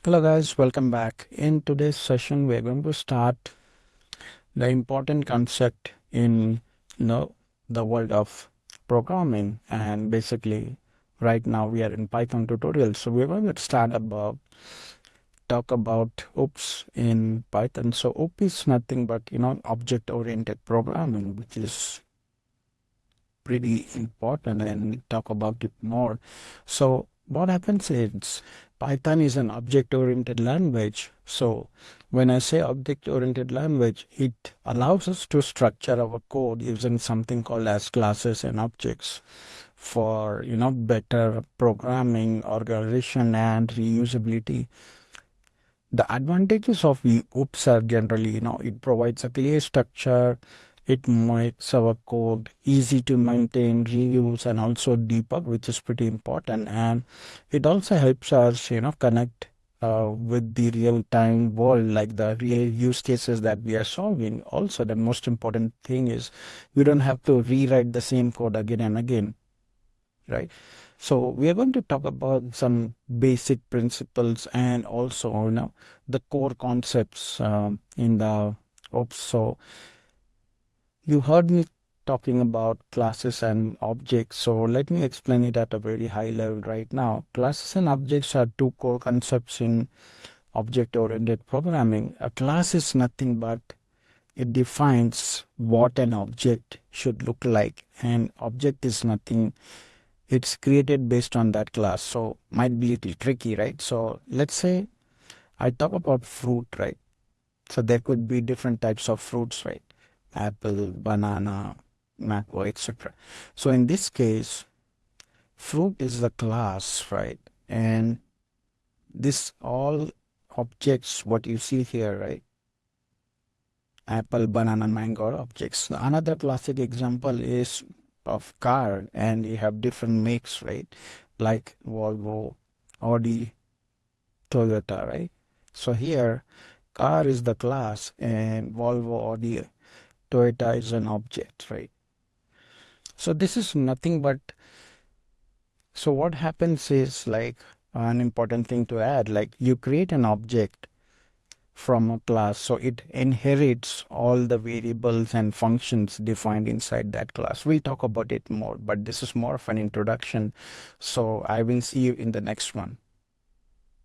Hello guys, welcome back. In today's session, we're going to start the important concept in the world of programming. And basically, right now we are in Python tutorial. So we're going to talk about OOPS in Python. So OOP is nothing but object-oriented programming, which is pretty important, and we'll talk about it more. So what happens is Python is an object-oriented language. So when I say object-oriented language, it allows us to structure our code using something called as classes and objects for better programming, organization, and reusability. The advantages of the OOPS are generally, it provides a clear structure. It makes our code easy to maintain, reuse, and also debug, which is pretty important. And it also helps us, connect with the real-time world, like the real use cases that we are solving. Also, the most important thing is you don't have to rewrite the same code again and again, right? So we are going to talk about some basic principles and also, the core concepts in the OOPS. So you heard me talking about classes and objects. So let me explain it at a very high level right now. Classes and objects are two core concepts in object-oriented programming. A class is nothing but it defines what an object should look like, and object is nothing, it's created based on that class. So might be a little tricky, right? So let's say I talk about fruit, right? So there could be different types of fruits, right? Apple, banana, mango, etc. So in this case, fruit is the class, right? And this all objects, what you see here, right? Apple, banana, mango are objects. Another classic example is of car, and you have different makes, right? Like Volvo, Audi, Toyota, right? So here, car is the class and Volvo, Audi, Toyota is an object, right? So this is nothing but, so what happens is like an important thing to add, like you create an object from a class, so it inherits all the variables and functions defined inside that class. We'll talk about it more, but this is more of an introduction. So I will see you in the next one.